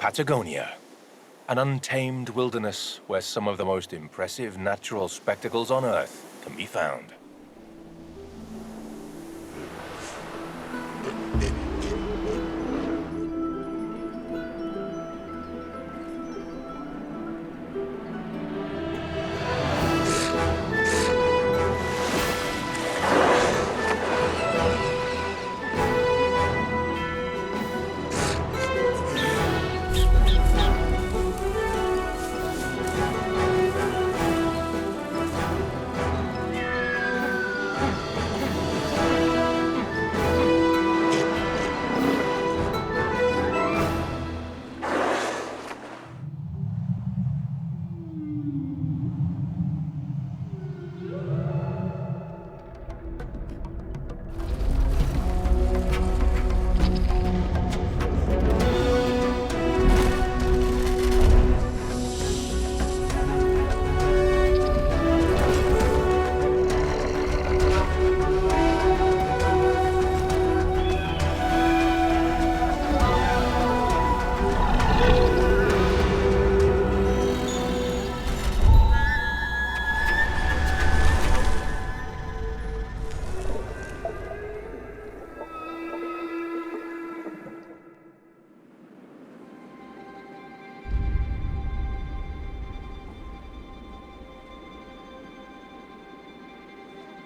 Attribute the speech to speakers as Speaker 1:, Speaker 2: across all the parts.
Speaker 1: Patagonia, an untamed wilderness where some of the most impressive natural spectacles on Earth can be found.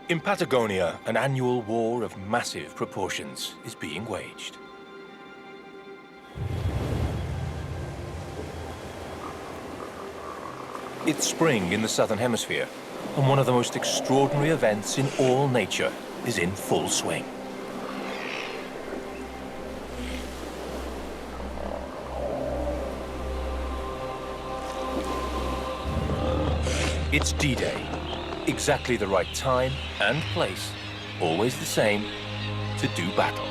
Speaker 1: In Patagonia, an annual war of massive proportions is being waged. It's spring in the southern hemisphere, and one of the most extraordinary events in all nature is in full swing. It's D-Day. Exactly the right time and place, always the same, to do battle.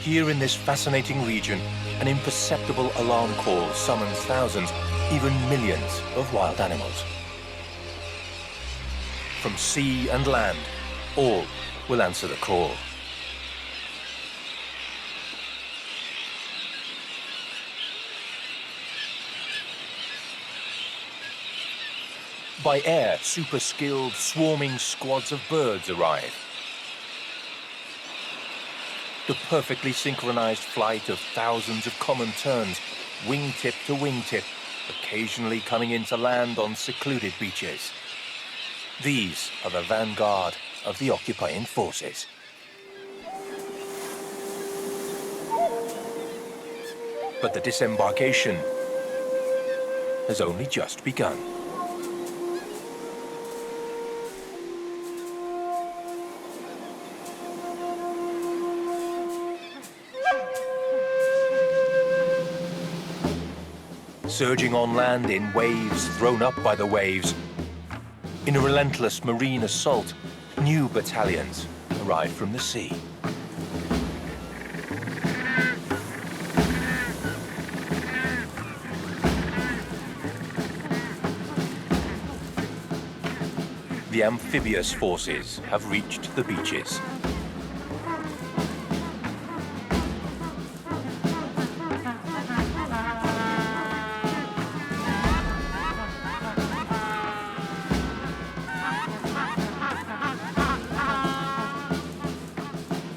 Speaker 1: Here in this fascinating region, an imperceptible alarm call summons thousands, even millions of wild animals. From sea and land, all will answer the call. By air, super-skilled, swarming squads of birds arrive. The perfectly synchronized flight of thousands of common terns, wingtip to wingtip, occasionally coming into land on secluded beaches. These are the vanguard of the occupying forces. But the disembarkation has only just begun. Surging on land in waves thrown up by the waves, in a relentless marine assault, new battalions arrive from the sea. The amphibious forces have reached the beaches.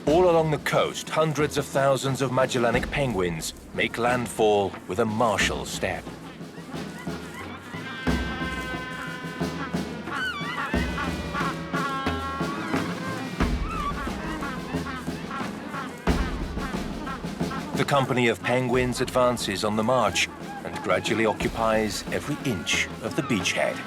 Speaker 1: All along the coast, hundreds of thousands of Magellanic penguins make landfall with a martial step. The company of penguins advances on the march and gradually occupies every inch of the beachhead.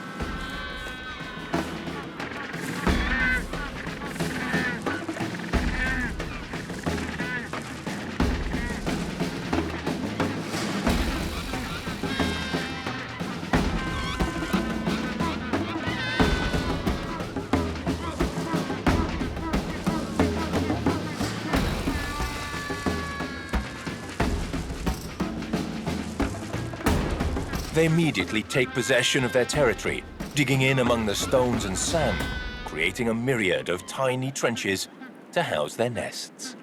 Speaker 1: They immediately take possession of their territory, digging in among the stones and sand, creating a myriad of tiny trenches to house their nests.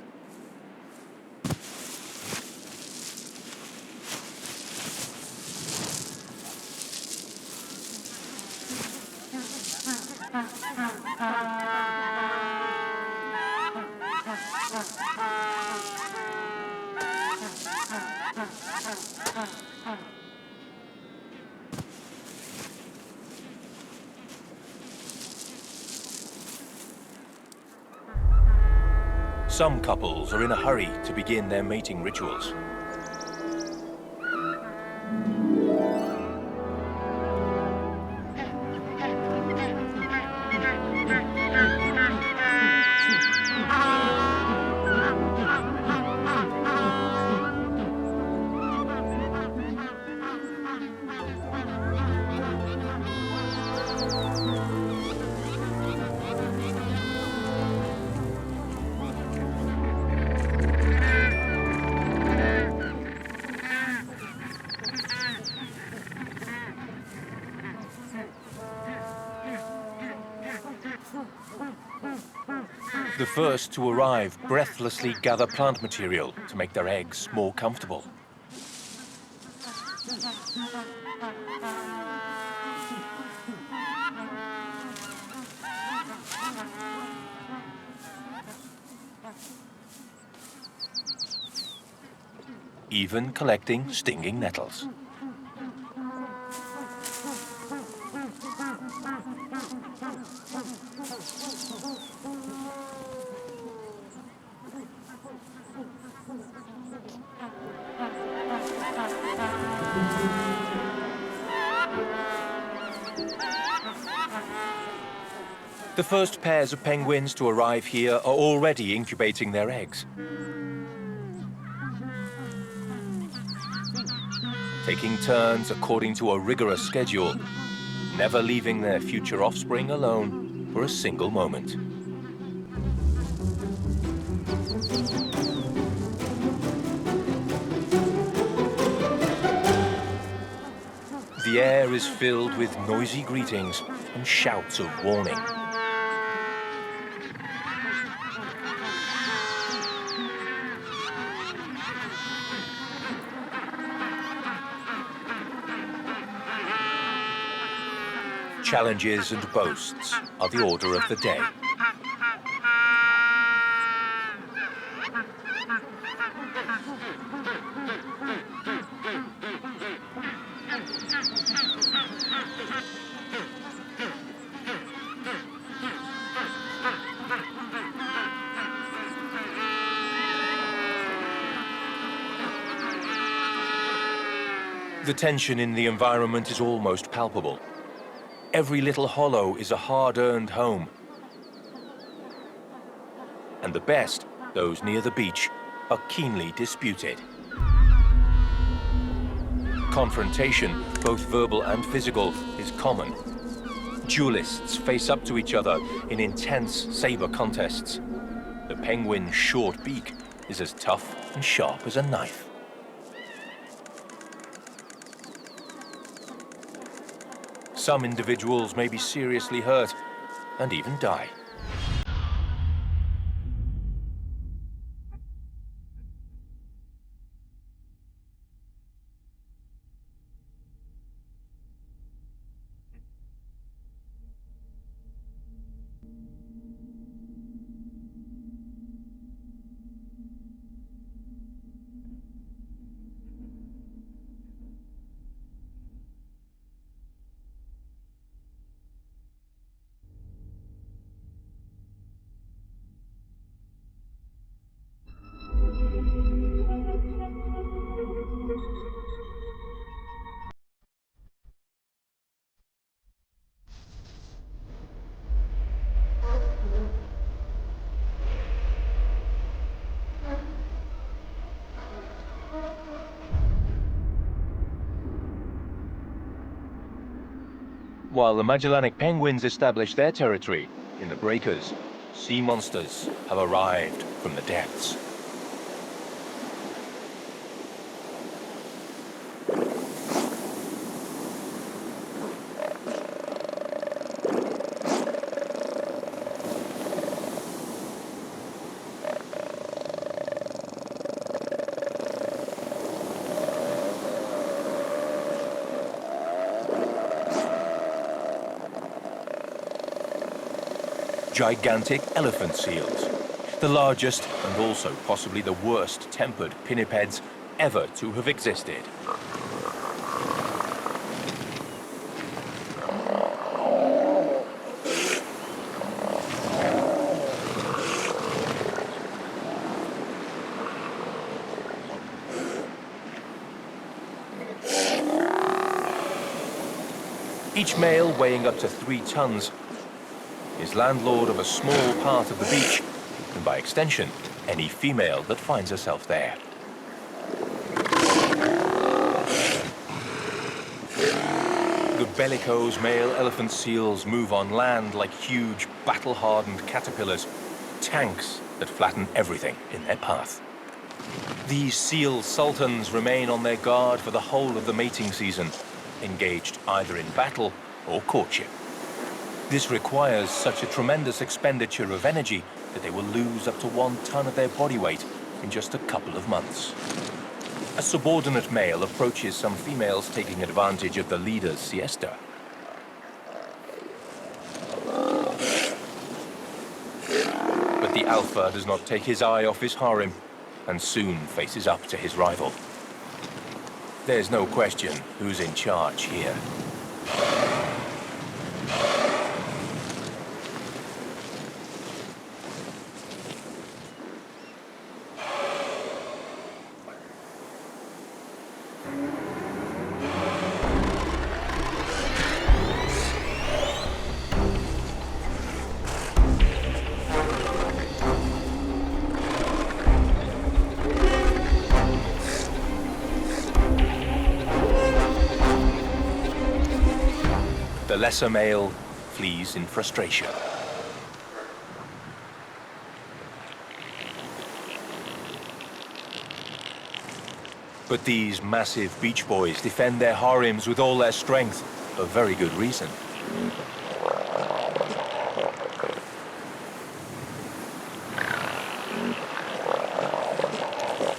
Speaker 1: Some couples are in a hurry to begin their mating rituals. The first to arrive breathlessly gather plant material to make their eggs more comfortable. Even collecting stinging nettles. The first pairs of penguins to arrive here are already incubating their eggs. Taking turns according to a rigorous schedule, never leaving their future offspring alone for a single moment. The air is filled with noisy greetings and shouts of warning. Challenges and boasts are the order of the day. The tension in the environment is almost palpable. Every little hollow is a hard-earned home. And the best, those near the beach, are keenly disputed. Confrontation, both verbal and physical, is common. Duelists face up to each other in intense saber contests. The penguin's short beak is as tough and sharp as a knife. Some individuals may be seriously hurt and even die. While the Magellanic penguins establish their territory in the breakers, sea monsters have arrived from the depths. gigantic elephant seals, the largest and also possibly the worst-tempered pinnipeds ever to have existed. Each male weighing up to 3 tons is landlord of a small part of the beach, and by extension, any female that finds herself there. The bellicose male elephant seals move on land like huge battle-hardened caterpillars, tanks that flatten everything in their path. These seal sultans remain on their guard for the whole of the mating season, engaged either in battle or courtship. This requires such a tremendous expenditure of energy that they will lose up to 1 ton of their body weight in just a couple of months. A subordinate male approaches some females taking advantage of the leader's siesta. But the alpha does not take his eye off his harem and soon faces up to his rival. There's no question who's in charge here. The lesser male flees in frustration. But these massive beach boys defend their harems with all their strength, for very good reason.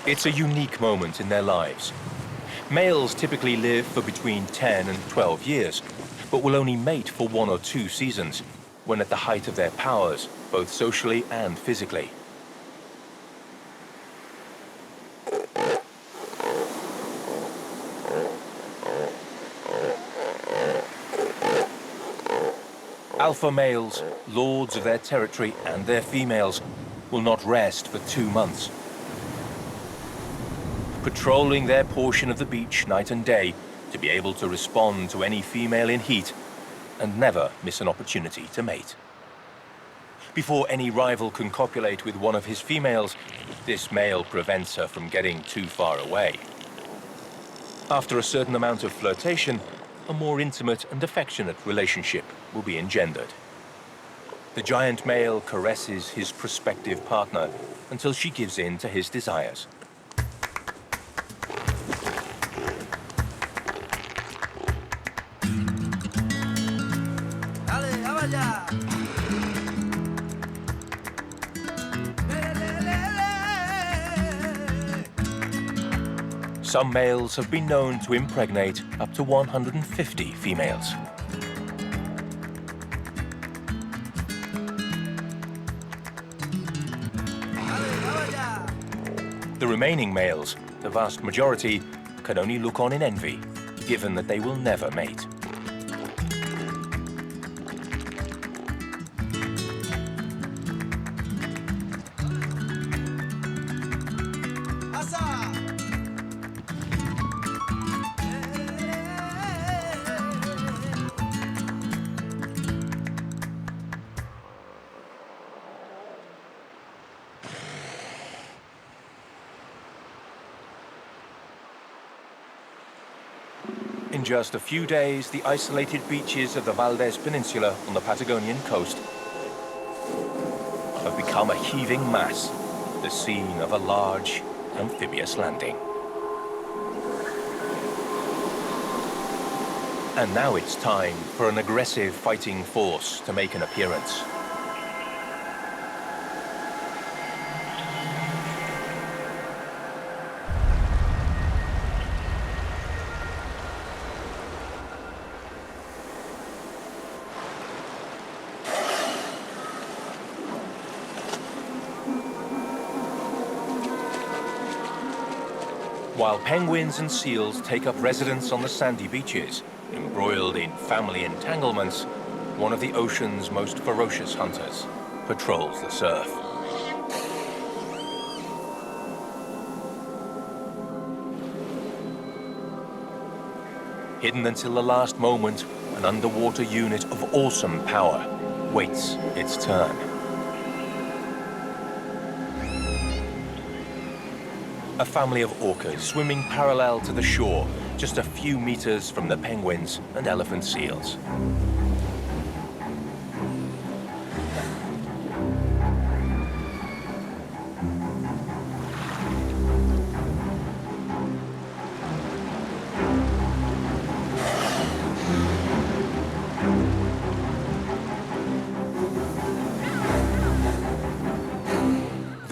Speaker 1: It's a unique moment in their lives. Males typically live for between 10 and 12 years, but will only mate for 1 or 2 seasons, when at the height of their powers, both socially and physically. Alpha males, lords of their territory and their females, will not rest for 2 months. Patrolling their portion of the beach night and day to be able to respond to any female in heat and never miss an opportunity to mate. Before any rival can copulate with one of his females, this male prevents her from getting too far away. After a certain amount of flirtation, a more intimate and affectionate relationship will be engendered. The giant male caresses his prospective partner until she gives in to his desires. Some males have been known to impregnate up to 150 females. The remaining males, the vast majority, can only look on in envy, given that they will never mate. In just a few days, the isolated beaches of the Valdez Peninsula on the Patagonian coast have become a heaving mass, the scene of a large amphibious landing. And now it's time for an aggressive fighting force to make an appearance. While penguins and seals take up residence on the sandy beaches, embroiled in family entanglements, one of the ocean's most ferocious hunters patrols the surf. Hidden until the last moment, an underwater unit of awesome power waits its turn. A family of orcas swimming parallel to the shore, just a few meters from the penguins and elephant seals.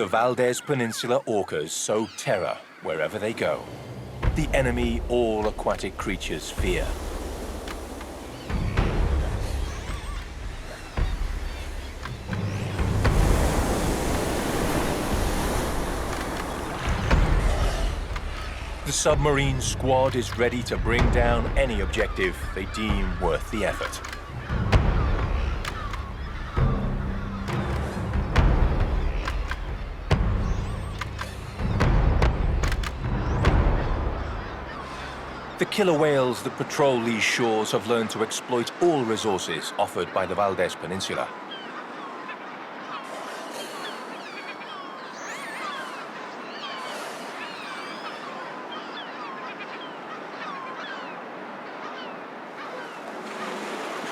Speaker 1: The Valdez Peninsula orcas sow terror wherever they go. The enemy all aquatic creatures fear. The submarine squad is ready to bring down any objective they deem worth the effort. The killer whales that patrol these shores have learned to exploit all resources offered by the Valdez Peninsula.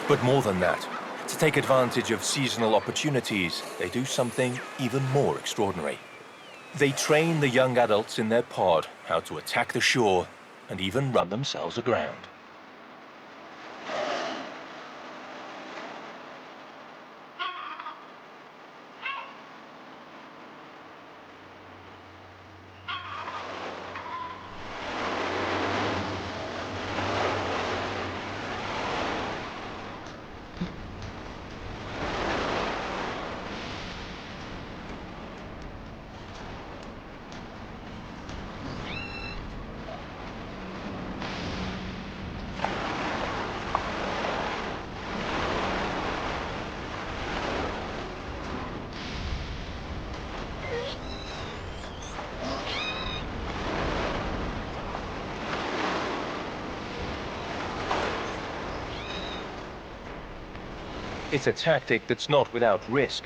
Speaker 1: But more than that, to take advantage of seasonal opportunities, they do something even more extraordinary. They train the young adults in their pod how to attack the shore and even run themselves aground. It's a tactic that's not without risk.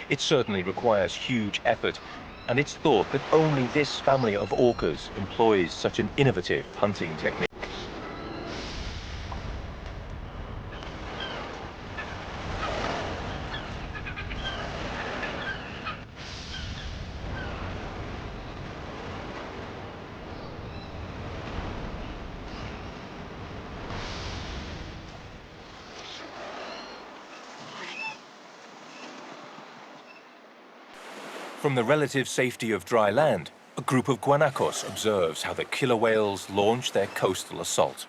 Speaker 1: It certainly requires huge effort, and it's thought that only this family of orcas employs such an innovative hunting technique. From the relative safety of dry land, a group of guanacos observes how the killer whales launch their coastal assault.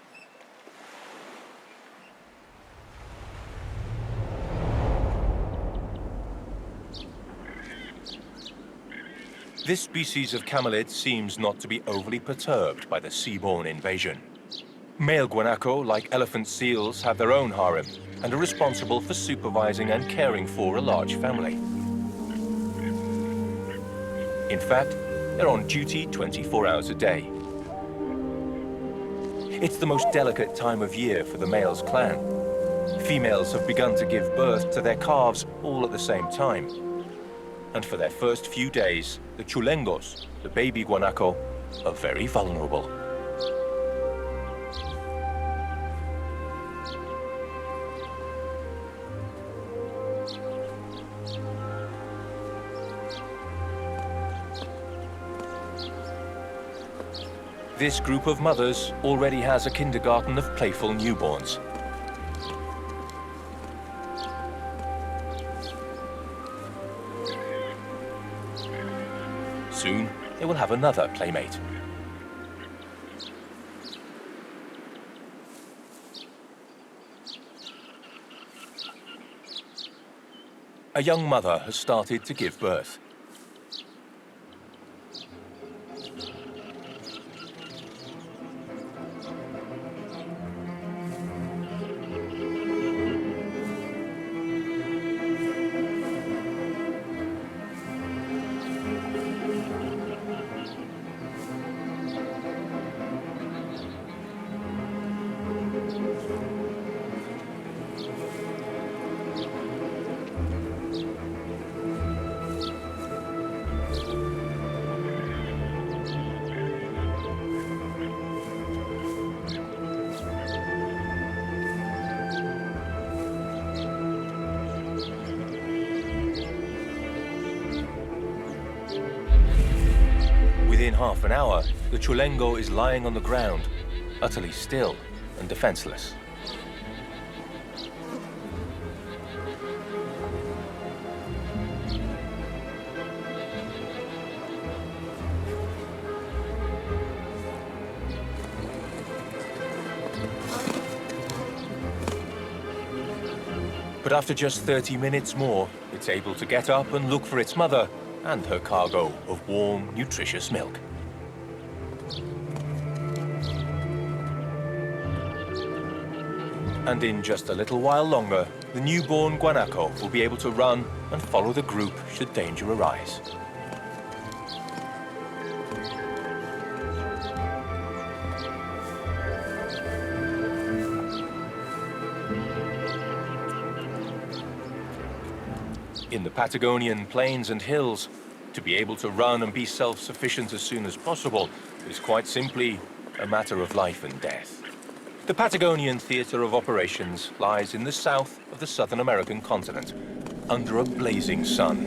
Speaker 1: This species of camelid seems not to be overly perturbed by the seaborne invasion. Male guanaco, like elephant seals, have their own harem and are responsible for supervising and caring for a large family. In fact, they're on duty 24 hours a day. It's the most delicate time of year for the male's clan. Females have begun to give birth to their calves all at the same time. And for their first few days, the chulengos, the baby guanaco, are very vulnerable. This group of mothers already has a kindergarten of playful newborns. Soon, they will have another playmate. A young mother has started to give birth. half an hour, the chulengo is lying on the ground, utterly still and defenseless. But after just 30 minutes more, it's able to get up and look for its mother and her cargo of warm, nutritious milk. And in just a little while longer, the newborn guanaco will be able to run and follow the group should danger arise. In the Patagonian plains and hills, to be able to run and be self-sufficient as soon as possible is quite simply a matter of life and death. The Patagonian theater of operations lies in the south of the Southern American continent, under a blazing sun.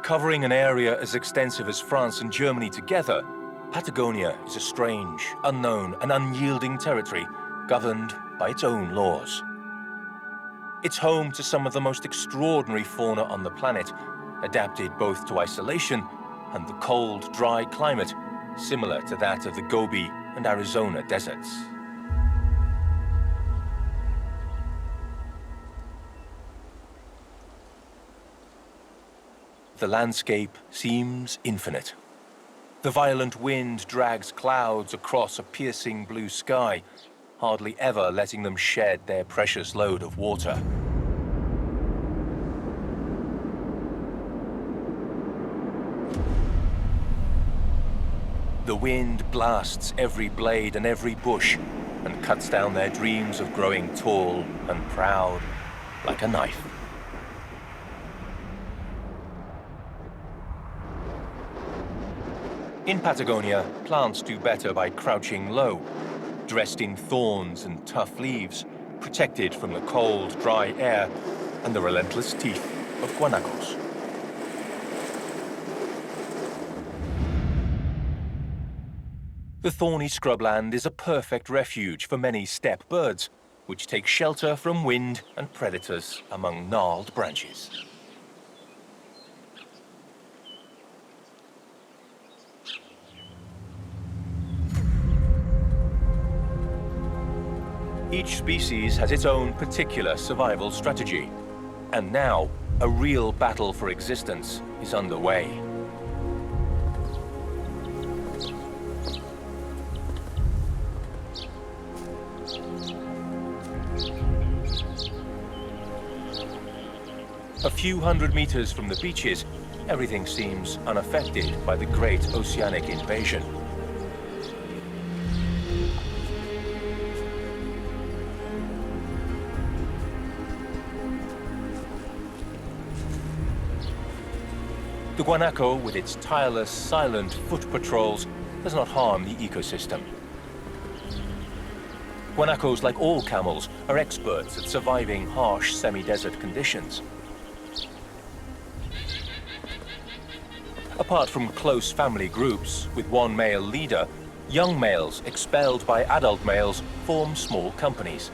Speaker 1: Covering an area as extensive as France and Germany together, Patagonia is a strange, unknown, and unyielding territory governed by its own laws. It's home to some of the most extraordinary fauna on the planet, adapted both to isolation and the cold, dry climate similar to that of the Gobi and Arizona deserts. The landscape seems infinite. The violent wind drags clouds across a piercing blue sky, hardly ever letting them shed their precious load of water. The wind blasts every blade and every bush and cuts down their dreams of growing tall and proud like a knife. In Patagonia, plants do better by crouching low, dressed in thorns and tough leaves, protected from the cold, dry air and the relentless teeth of guanacos. The thorny scrubland is a perfect refuge for many steppe birds, which take shelter from wind and predators among gnarled branches. Each species has its own particular survival strategy, and now a real battle for existence is underway. A few hundred meters from the beaches, everything seems unaffected by the great oceanic invasion. The guanaco, with its tireless, silent foot patrols, does not harm the ecosystem. Guanacos, like all camels, are experts at surviving harsh semi-desert conditions. Apart from close family groups with one male leader, young males expelled by adult males form small companies.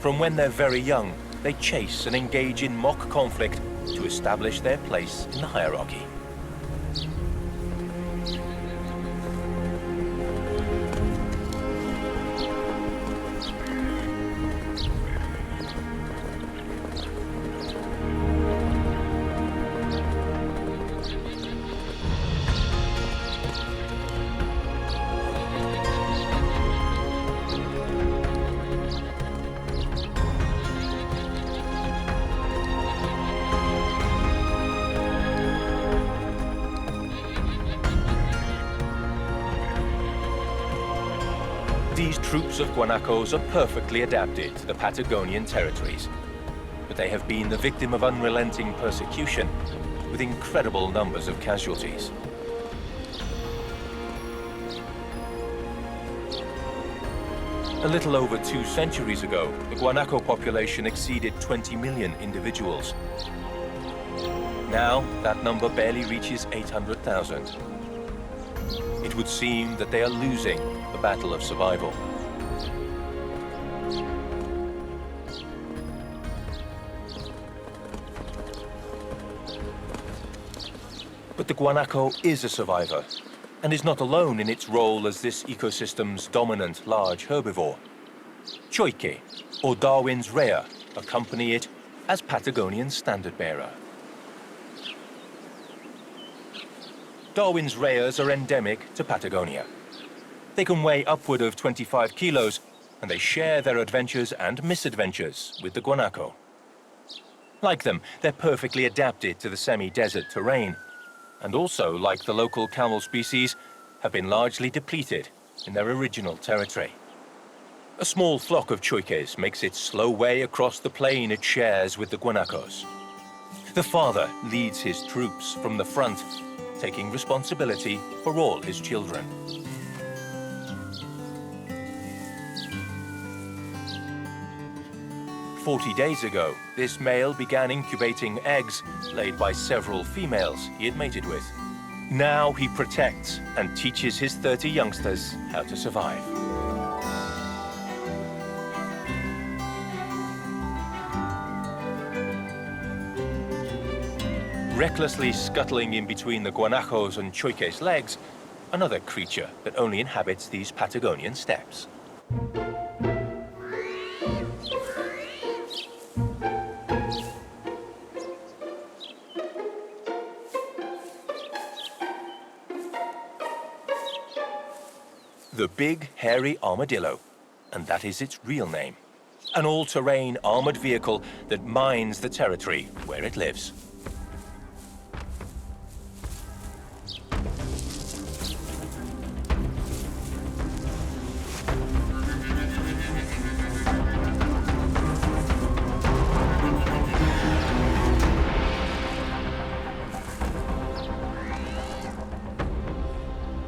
Speaker 1: From when they're very young, they chase and engage in mock conflict to establish their place in the hierarchy. These troops of guanacos are perfectly adapted to the Patagonian territories, but they have been the victim of unrelenting persecution, with incredible numbers of casualties. A little over 2 centuries ago, the guanaco population exceeded 20 million individuals. Now, that number barely reaches 800,000. It would seem that they are losing the battle of survival. But the guanaco is a survivor, and is not alone in its role as this ecosystem's dominant large herbivore. Choike, or Darwin's rhea, accompany it as Patagonian standard-bearer. Darwin's rheas are endemic to Patagonia. They can weigh upward of 25 kilos, and they share their adventures and misadventures with the guanaco. Like them, they're perfectly adapted to the semi-desert terrain, and also, like the local camel species, have been largely depleted in their original territory. A small flock of choikes makes its slow way across the plain it shares with the guanacos. The father leads his troops from the front, taking responsibility for all his children. "40 days ago, this male began incubating eggs laid by several females he had mated with. Now he protects and teaches his 30 youngsters how to survive." Recklessly scuttling in between the guanacos and choike's legs, another creature that only inhabits these Patagonian steppes. The big, hairy armadillo, and that is its real name. An all-terrain armored vehicle that mines the territory where it lives.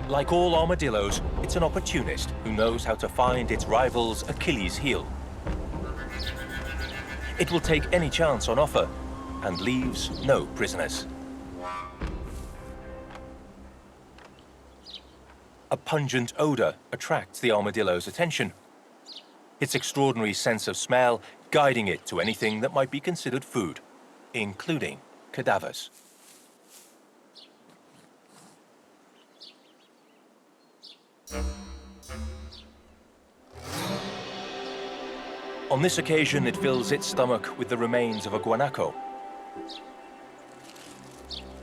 Speaker 1: Like all armadillos, it's an opportunist who knows how to find its rival's Achilles heel. It will take any chance on offer and leaves no prisoners. A pungent odor attracts the armadillo's attention, its extraordinary sense of smell guiding it to anything that might be considered food, including cadavers. On this occasion, it fills its stomach with the remains of a guanaco.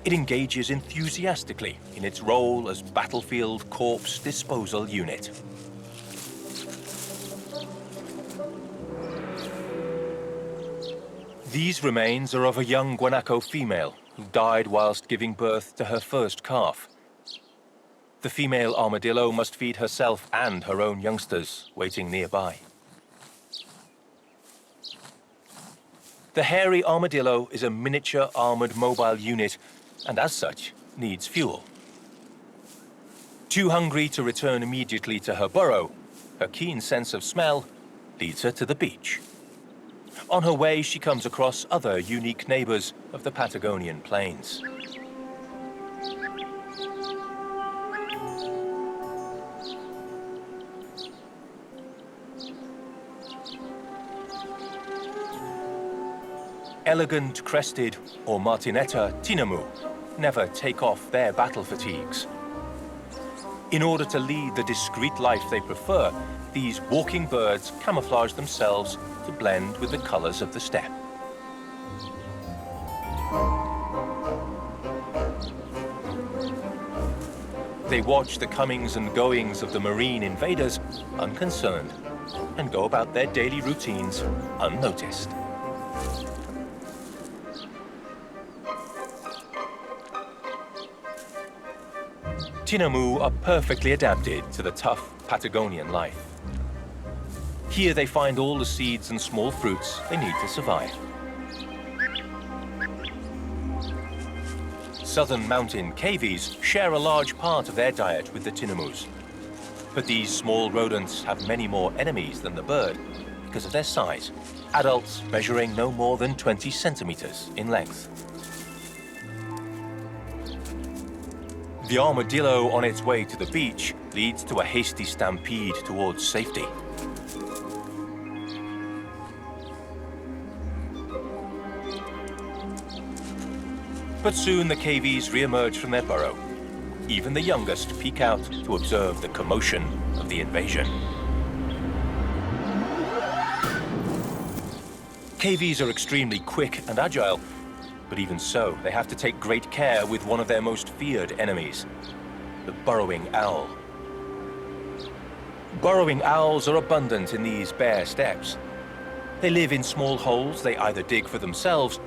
Speaker 1: It engages enthusiastically in its role as battlefield corpse disposal unit. These remains are of a young guanaco female who died whilst giving birth to her first calf. The female armadillo must feed herself and her own youngsters waiting nearby. The hairy armadillo is a miniature armored mobile unit and as such needs fuel. Too hungry to return immediately to her burrow, her keen sense of smell leads her to the beach. On her way, she comes across other unique neighbors of the Patagonian plains. Elegant crested or martineta tinamu never take off their battle fatigues. In order to lead the discreet life they prefer, these walking birds camouflage themselves to blend with the colors of the steppe. They watch the comings and goings of the marine invaders unconcerned and go about their daily routines unnoticed. Tinamu are perfectly adapted to the tough Patagonian life. Here they find all the seeds and small fruits they need to survive. Southern mountain cavies share a large part of their diet with the tinamus. But these small rodents have many more enemies than the bird because of their size, adults measuring no more than 20 centimeters in length. The armadillo on its way to the beach leads to a hasty stampede towards safety. But soon the cavies re-emerge from their burrow. Even the youngest peek out to observe the commotion of the invasion. Cavies are extremely quick and agile, but even so, they have to take great care with one of their most feared enemies, the burrowing owl. Burrowing owls are abundant in these bare steppes. They live in small holes they either dig for themselves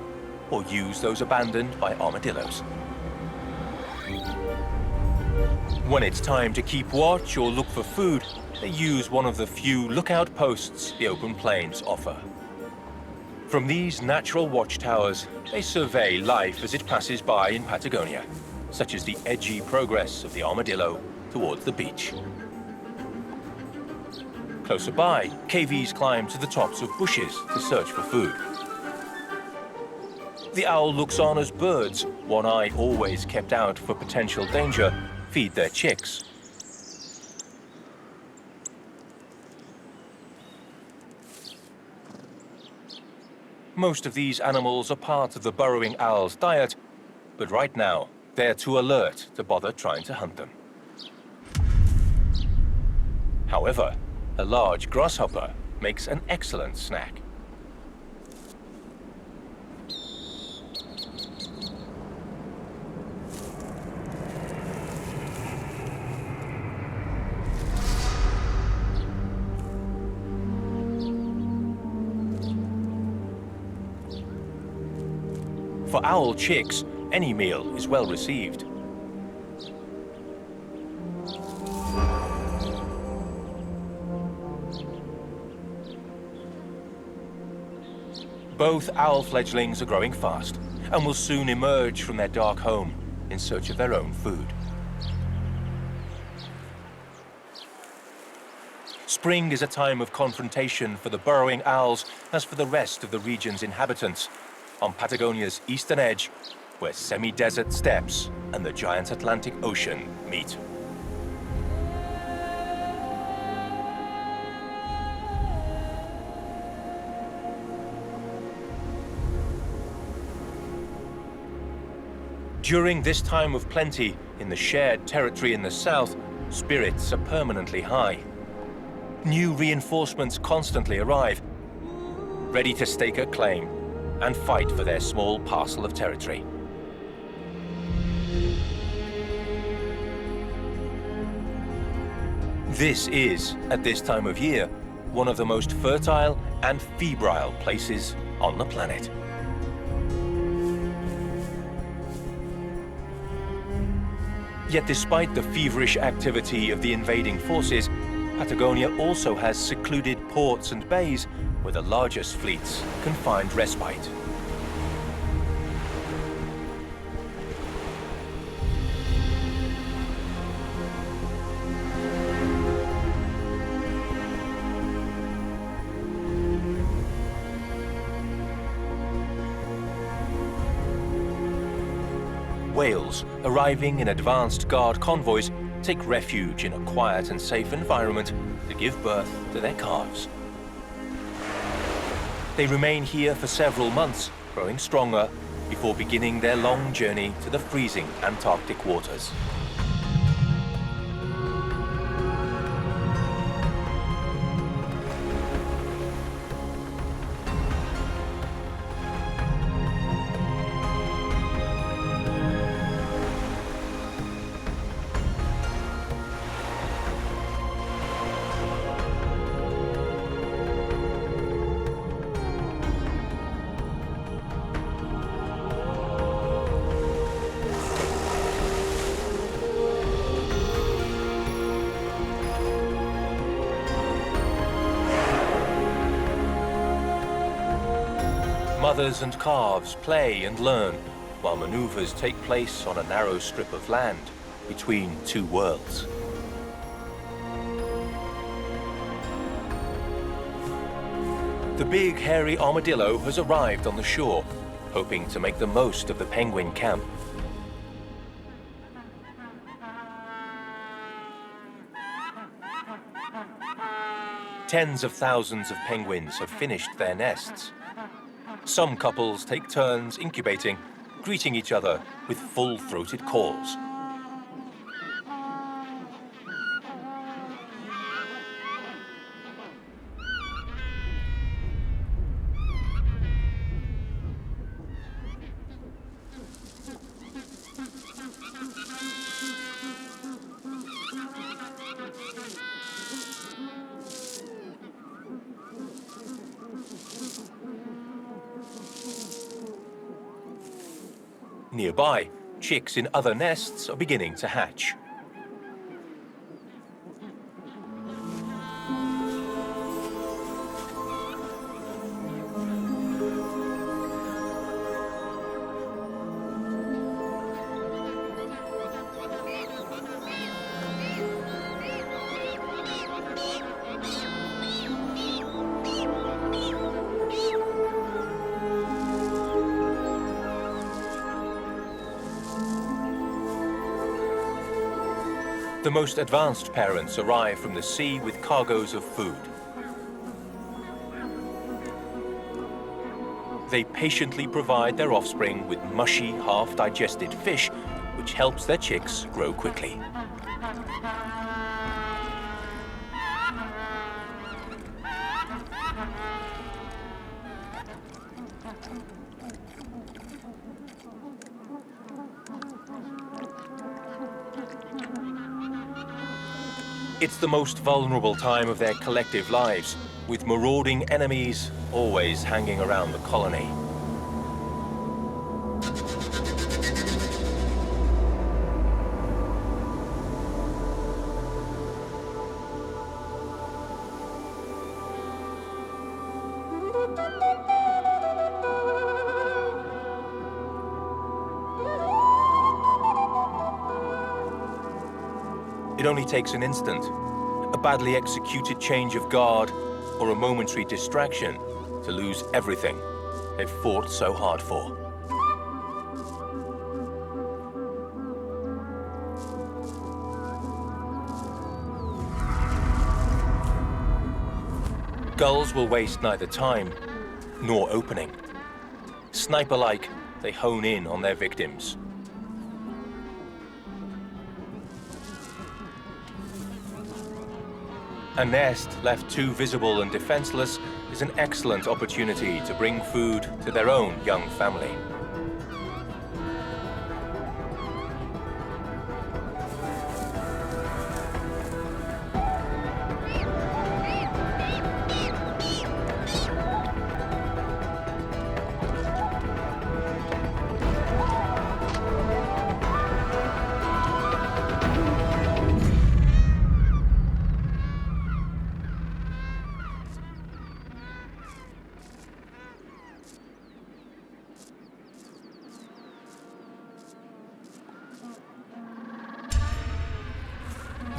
Speaker 1: or use those abandoned by armadillos. When it's time to keep watch or look for food, they use one of the few lookout posts the open plains offer. From these natural watchtowers, they survey life as it passes by in Patagonia, such as the edgy progress of the armadillo towards the beach. Closer by, cavies climb to the tops of bushes to search for food. The owl looks on as birds, one eye always kept out for potential danger, feed their chicks. Most of these animals are part of the burrowing owl's diet, but right now, they're too alert to bother trying to hunt them. However, a large grasshopper makes an excellent snack. For owl chicks, any meal is well received. Both owl fledglings are growing fast and will soon emerge from their dark home in search of their own food. Spring is a time of confrontation for the burrowing owls as for the rest of the region's inhabitants, on Patagonia's eastern edge, where semi-desert steppes and the giant Atlantic Ocean meet. During this time of plenty, in the shared territory in the south, spirits are permanently high. New reinforcements constantly arrive, ready to stake a claim and fight for their small parcel of territory. This is, at this time of year, one of the most fertile and febrile places on the planet. Yet despite the feverish activity of the invading forces, Patagonia also has secluded ports and bays where the largest fleets can find respite. Whales, arriving in advanced guard convoys, take refuge in a quiet and safe environment to give birth to their calves. They remain here for several months, growing stronger, before beginning their long journey to the freezing Antarctic waters. Mothers and calves play and learn, while maneuvers take place on a narrow strip of land between two worlds. The big hairy armadillo has arrived on the shore, hoping to make the most of the penguin camp. Tens of thousands of penguins have finished their nests. Some couples take turns incubating, greeting each other with full-throated calls. Nearby, chicks in other nests are beginning to hatch. The most advanced parents arrive from the sea with cargoes of food. They patiently provide their offspring with mushy, half-digested fish, which helps their chicks grow quickly. It's the most vulnerable time of their collective lives, with marauding enemies always hanging around the colony. It only takes an instant, a badly executed change of guard, or a momentary distraction to lose everything they've fought so hard for. Gulls will waste neither time nor opening. Sniper-like, they hone in on their victims. A nest left too visible and defenseless is an excellent opportunity to bring food to their own young family.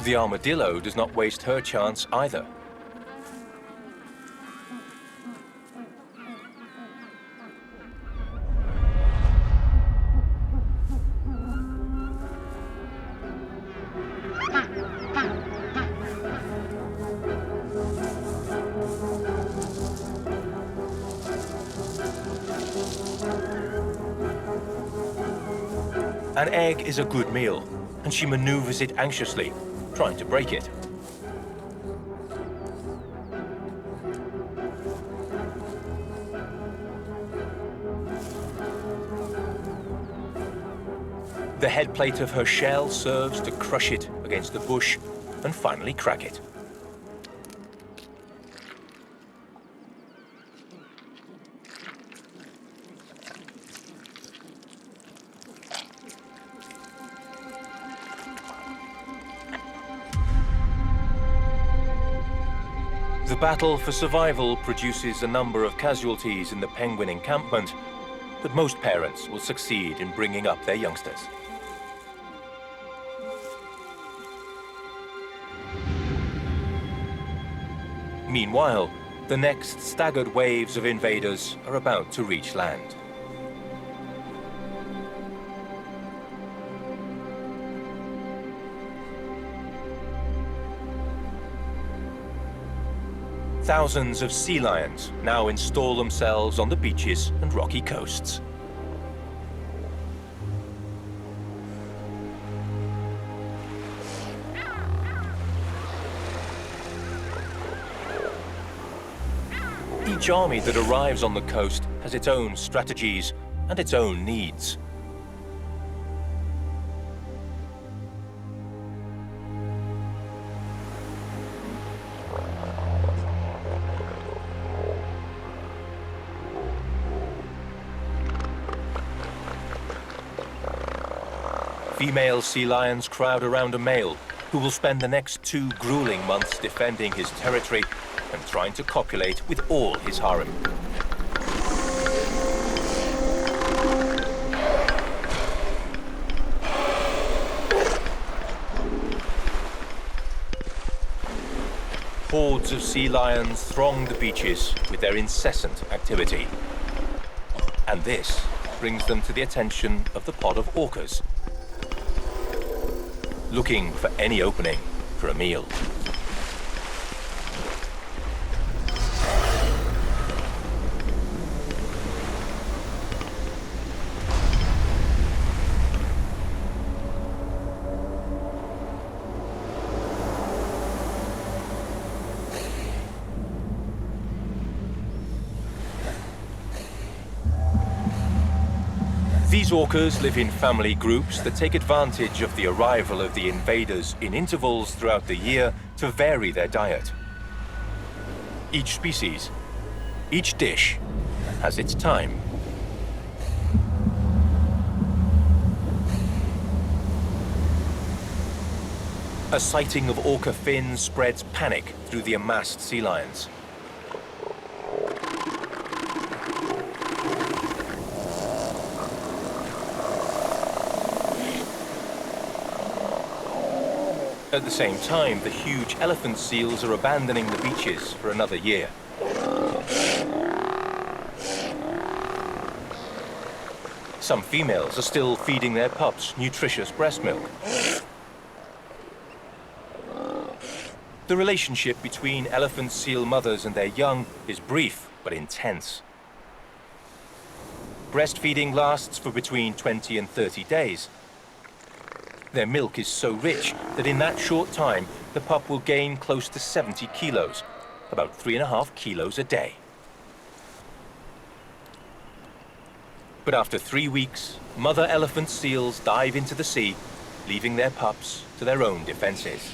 Speaker 1: The armadillo does not waste her chance either. An egg is a good meal, and she maneuvers it anxiously, trying to break it. The head plate of her shell serves to crush it against the bush and finally crack it. The battle for survival produces a number of casualties in the penguin encampment, but most parents will succeed in bringing up their youngsters. Meanwhile, The next staggered waves of invaders are about to reach land. Thousands of sea lions now install themselves on the beaches and rocky coasts. Each army that arrives on the coast has its own strategies and its own needs. Female sea lions crowd around a male who will spend the next 2 grueling months defending his territory and trying to copulate with all his harem. Hordes of sea lions throng the beaches with their incessant activity. And this brings them to the attention of the pod of orcas, looking for any opening for a meal. These orcas live in family groups that take advantage of the arrival of the invaders in intervals throughout the year to vary their diet. Each species, each dish, has its time. A sighting of orca fins spreads panic through the amassed sea lions. At the same time, the huge elephant seals are abandoning the beaches for another year. Some females are still feeding their pups nutritious breast milk. The relationship between elephant seal mothers and their young is brief but intense. Breastfeeding lasts for between 20 and 30 days. Their milk is so rich that in that short time, the pup will gain close to 70 kilos, about 3.5 kilos a day. But after 3 weeks, mother elephant seals dive into the sea, leaving their pups to their own defenses.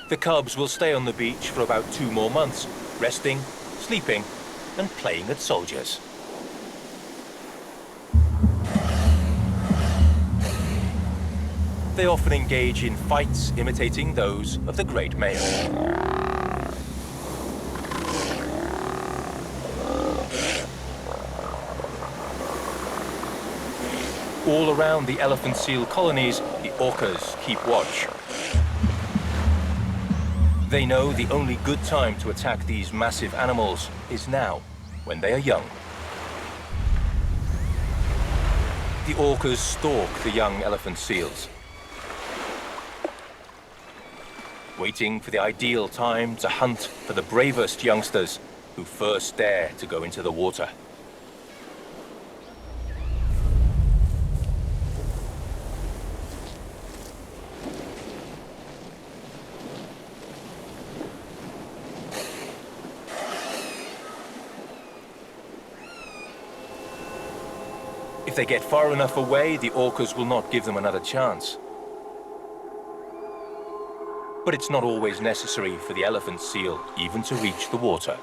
Speaker 1: The cubs will stay on the beach for about 2 more months, resting, sleeping, and playing at soldiers. They often engage in fights imitating those of the great male. All around the elephant seal colonies, the orcas keep watch. They know the only good time to attack these massive animals is now, when they are young. The orcas stalk the young elephant seals, waiting for the ideal time to hunt for the bravest youngsters who first dare to go into the water. If they get far enough away, the orcas will not give them another chance. But it's not always necessary for the elephant seal even to reach the water.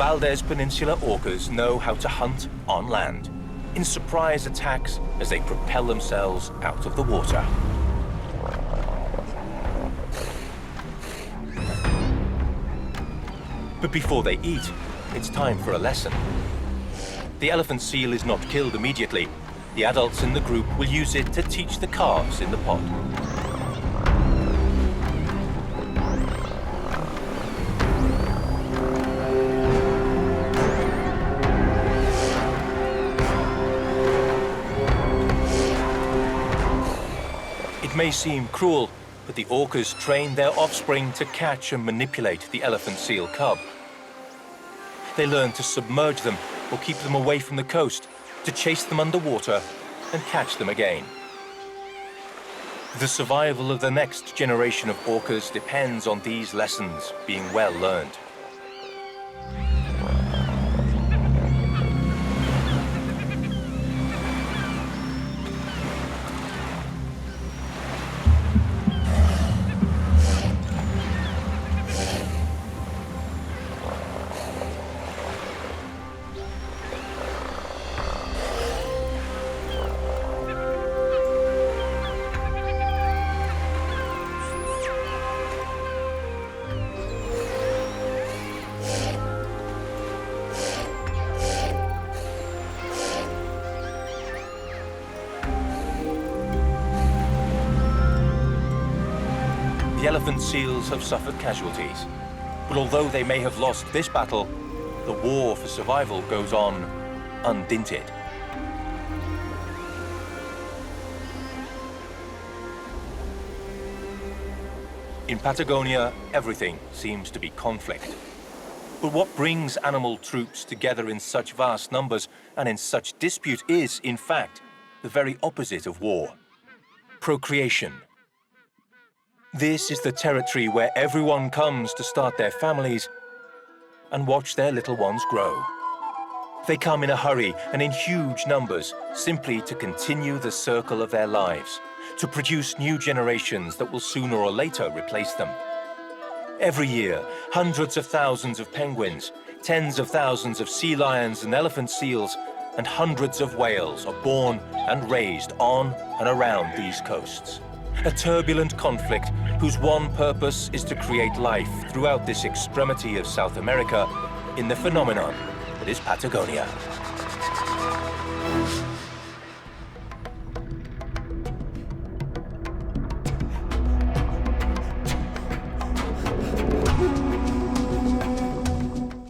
Speaker 1: Valdez Peninsula orcas know how to hunt on land, in surprise attacks as they propel themselves out of the water. But before they eat, it's time for a lesson. The elephant seal is not killed immediately. The adults in the group will use it to teach the calves in the pod. It may seem cruel, but the orcas train their offspring to catch and manipulate the elephant seal cub. They learn to submerge them or keep them away from the coast, to chase them underwater and catch them again. The survival of the next generation of orcas depends on these lessons being well learned. The elephant seals have suffered casualties, but although they may have lost this battle, the war for survival goes on undinted. In Patagonia, everything seems to be conflict. But what brings animal troops together in such vast numbers and in such dispute is, in fact, the very opposite of war: procreation. This is the territory where everyone comes to start their families and watch their little ones grow. They come in a hurry and in huge numbers, simply to continue the circle of their lives, to produce new generations that will sooner or later replace them. Every year, hundreds of thousands of penguins, tens of thousands of sea lions and elephant seals, and hundreds of whales are born and raised on and around these coasts. A turbulent conflict whose one purpose is to create life throughout this extremity of South America in the phenomenon that is Patagonia.